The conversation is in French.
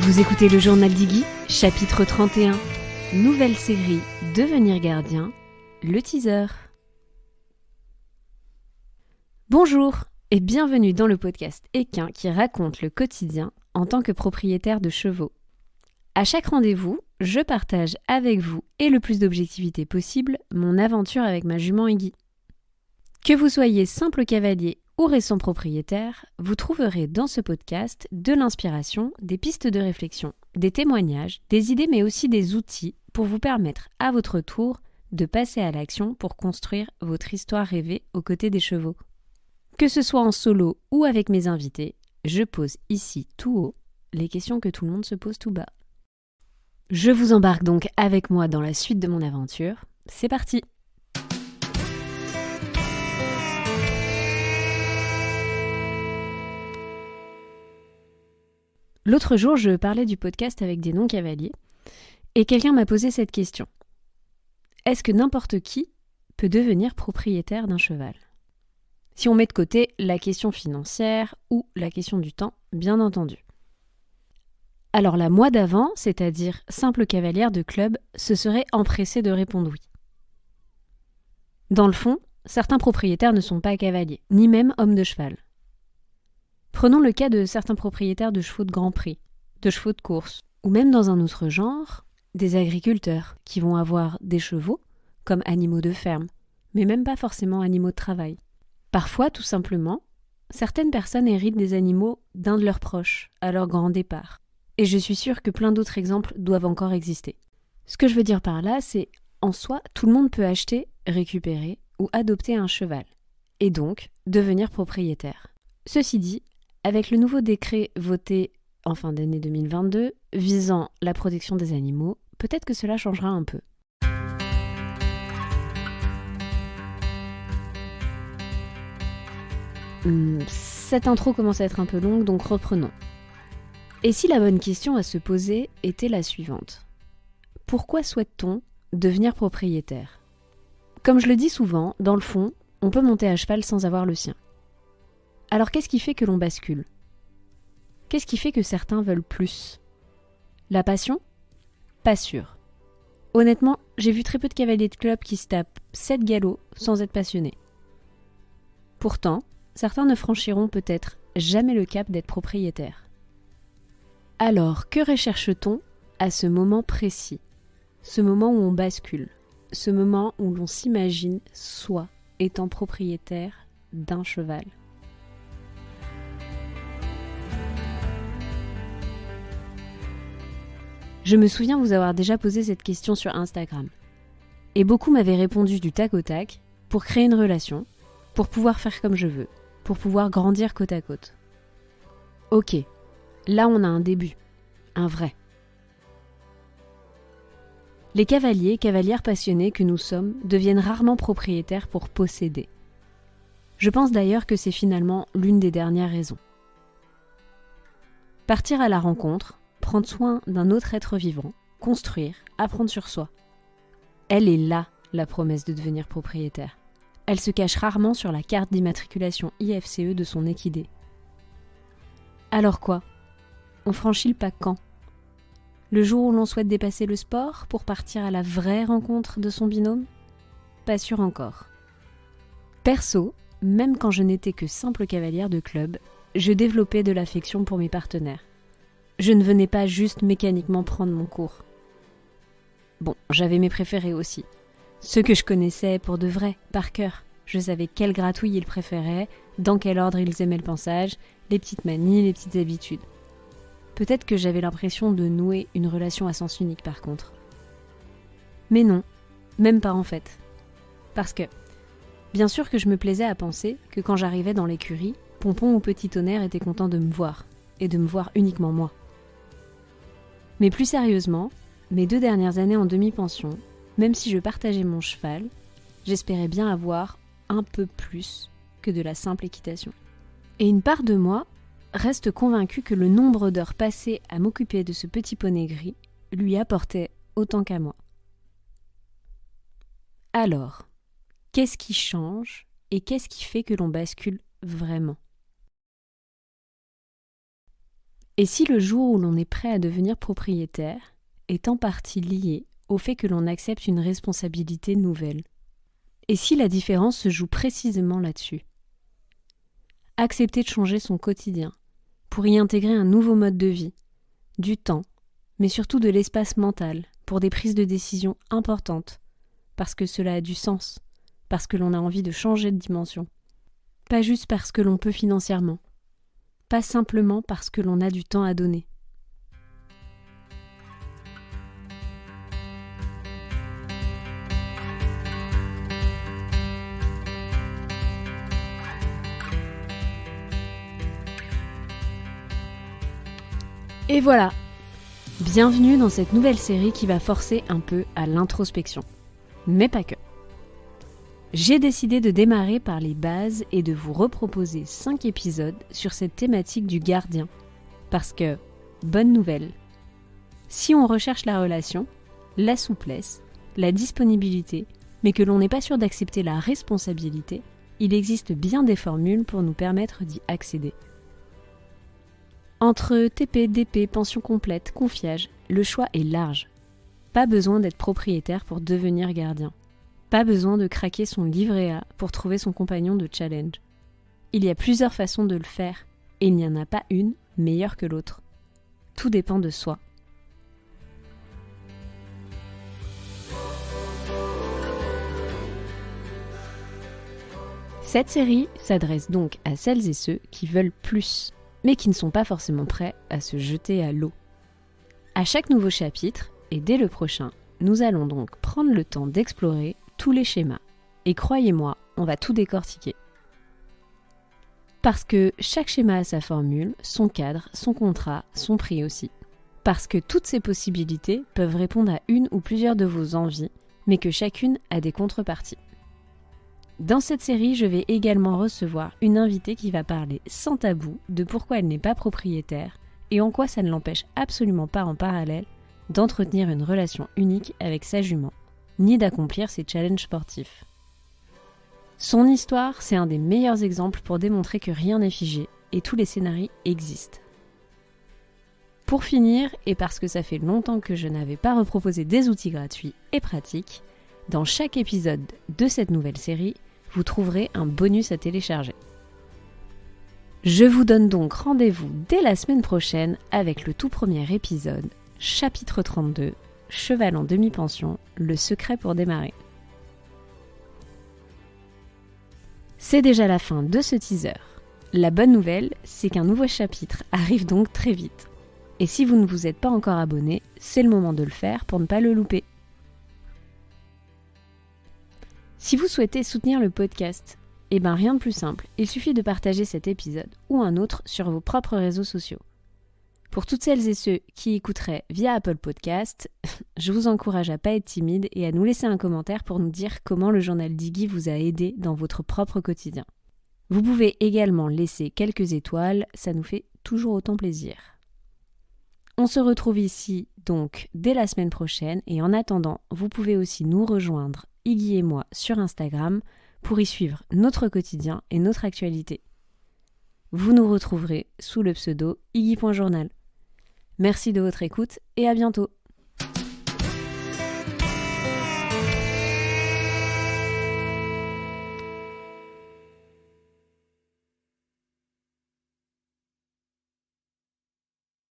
Vous écoutez le journal d'Iggy, chapitre 31. Nouvelle série Devenir gardien, le teaser. Bonjour et bienvenue dans le podcast Équin qui raconte le quotidien en tant que propriétaire de chevaux. À chaque rendez-vous, je partage avec vous et le plus d'objectivité possible mon aventure avec ma jument Iggy. Que vous soyez simple cavalier ou récent propriétaire, vous trouverez dans ce podcast de l'inspiration, des pistes de réflexion, des témoignages, des idées mais aussi des outils pour vous permettre à votre tour de passer à l'action pour construire votre histoire rêvée aux côtés des chevaux. Que ce soit en solo ou avec mes invités, je pose ici tout haut les questions que tout le monde se pose tout bas. Je vous embarque donc avec moi dans la suite de mon aventure. C'est parti! L'autre jour, je parlais du podcast avec des non-cavaliers et quelqu'un m'a posé cette question. Est-ce que n'importe qui peut devenir propriétaire d'un cheval ? Si on met de côté la question financière ou la question du temps, bien entendu. Alors la moi d'avant, c'est-à-dire simple cavalière de club, se serait empressée de répondre oui. Dans le fond, certains propriétaires ne sont pas cavaliers, ni même hommes de cheval. Prenons le cas de certains propriétaires de chevaux de Grand Prix, de chevaux de course, ou même dans un autre genre, des agriculteurs qui vont avoir des chevaux comme animaux de ferme, mais même pas forcément animaux de travail. Parfois, tout simplement, certaines personnes héritent des animaux d'un de leurs proches à leur grand départ. Et je suis sûre que plein d'autres exemples doivent encore exister. Ce que je veux dire par là, c'est en soi, tout le monde peut acheter, récupérer ou adopter un cheval, et donc devenir propriétaire. Ceci dit, avec le nouveau décret voté en fin d'année 2022 visant la protection des animaux, peut-être que cela changera un peu. Cette intro commence à être un peu longue, donc reprenons. Et si la bonne question à se poser était la suivante ? Pourquoi souhaite-t-on devenir propriétaire ? Comme je le dis souvent, dans le fond, on peut monter à cheval sans avoir le sien. Alors qu'est-ce qui fait que l'on bascule ? Qu'est-ce qui fait que certains veulent plus ? La passion ? Pas sûr. Honnêtement, j'ai vu très peu de cavaliers de club qui se tapent 7 galops sans être passionnés. Pourtant, certains ne franchiront peut-être jamais le cap d'être propriétaire. Alors, que recherche-t-on à ce moment précis ? Ce moment où on bascule, ce moment où l'on s'imagine soi étant propriétaire d'un cheval. Je me souviens vous avoir déjà posé cette question sur Instagram. Et beaucoup m'avaient répondu du tac au tac pour créer une relation, pour pouvoir faire comme je veux, pour pouvoir grandir côte à côte. Ok, là on a un début, un vrai. Les cavaliers, cavalières passionnés que nous sommes deviennent rarement propriétaires pour posséder. Je pense d'ailleurs que c'est finalement l'une des dernières raisons. Partir à la rencontre, prendre soin d'un autre être vivant, construire, apprendre sur soi. Elle est là, la promesse de devenir propriétaire. Elle se cache rarement sur la carte d'immatriculation IFCE de son équidé. Alors quoi ? On franchit le pas quand ? Le jour où l'on souhaite dépasser le sport pour partir à la vraie rencontre de son binôme ? Pas sûr encore. Perso, même quand je n'étais que simple cavalière de club, je développais de l'affection pour mes partenaires. Je ne venais pas juste mécaniquement prendre mon cours. Bon, j'avais mes préférés aussi. Ceux que je connaissais pour de vrai, par cœur. Je savais quelle gratouille ils préféraient, dans quel ordre ils aimaient le pansage, les petites manies, les petites habitudes. Peut-être que j'avais l'impression de nouer une relation à sens unique par contre. Mais non, même pas en fait. Parce que, bien sûr que je me plaisais à penser que quand j'arrivais dans l'écurie, Pompon ou Petit Tonnerre étaient contents de me voir, et de me voir uniquement moi. Mais plus sérieusement, mes 2 dernières années en demi-pension, même si je partageais mon cheval, j'espérais bien avoir un peu plus que de la simple équitation. Et une part de moi reste convaincue que le nombre d'heures passées à m'occuper de ce petit poney gris lui apportait autant qu'à moi. Alors, qu'est-ce qui change et qu'est-ce qui fait que l'on bascule vraiment ? Et si le jour où l'on est prêt à devenir propriétaire est en partie lié au fait que l'on accepte une responsabilité nouvelle? Et si la différence se joue précisément là-dessus? Accepter de changer son quotidien pour y intégrer un nouveau mode de vie, du temps, mais surtout de l'espace mental pour des prises de décision importantes, parce que cela a du sens, parce que l'on a envie de changer de dimension. Pas juste parce que l'on peut financièrement, pas simplement parce que l'on a du temps à donner. Et voilà, bienvenue dans cette nouvelle série qui va forcer un peu à l'introspection, mais pas que. J'ai décidé de démarrer par les bases et de vous reproposer 5 épisodes sur cette thématique du gardien. Parce que, bonne nouvelle, si on recherche la relation, la souplesse, la disponibilité, mais que l'on n'est pas sûr d'accepter la responsabilité, il existe bien des formules pour nous permettre d'y accéder. Entre TP, DP, pension complète, confiage, le choix est large. Pas besoin d'être propriétaire pour devenir gardien. Pas besoin de craquer son livret A pour trouver son compagnon de challenge. Il y a plusieurs façons de le faire, et il n'y en a pas une meilleure que l'autre. Tout dépend de soi. Cette série s'adresse donc à celles et ceux qui veulent plus, mais qui ne sont pas forcément prêts à se jeter à l'eau. À chaque nouveau chapitre, et dès le prochain, nous allons donc prendre le temps d'explorer tous les schémas. Et croyez-moi, on va tout décortiquer. Parce que chaque schéma a sa formule, son cadre, son contrat, son prix aussi. Parce que toutes ces possibilités peuvent répondre à une ou plusieurs de vos envies, mais que chacune a des contreparties. Dans cette série, je vais également recevoir une invitée qui va parler sans tabou de pourquoi elle n'est pas propriétaire et en quoi ça ne l'empêche absolument pas en parallèle d'entretenir une relation unique avec sa jument, ni d'accomplir ses challenges sportifs. Son histoire, c'est un des meilleurs exemples pour démontrer que rien n'est figé et tous les scénarios existent. Pour finir, et parce que ça fait longtemps que je n'avais pas reproposé des outils gratuits et pratiques, dans chaque épisode de cette nouvelle série, vous trouverez un bonus à télécharger. Je vous donne donc rendez-vous dès la semaine prochaine avec le tout premier épisode, chapitre 32, Cheval en demi-pension, le secret pour démarrer. C'est déjà la fin de ce teaser. La bonne nouvelle, c'est qu'un nouveau chapitre arrive donc très vite. Et si vous ne vous êtes pas encore abonné, c'est le moment de le faire pour ne pas le louper. Si vous souhaitez soutenir le podcast, rien de plus simple, il suffit de partager cet épisode ou un autre sur vos propres réseaux sociaux. Pour toutes celles et ceux qui écouteraient via Apple Podcast, je vous encourage à pas être timide et à nous laisser un commentaire pour nous dire comment le journal d'Iggy vous a aidé dans votre propre quotidien. Vous pouvez également laisser quelques étoiles, ça nous fait toujours autant plaisir. On se retrouve ici donc dès la semaine prochaine et en attendant, vous pouvez aussi nous rejoindre, Iggy et moi, sur Instagram pour y suivre notre quotidien et notre actualité. Vous nous retrouverez sous le pseudo iggy.journal. Merci de votre écoute et à bientôt.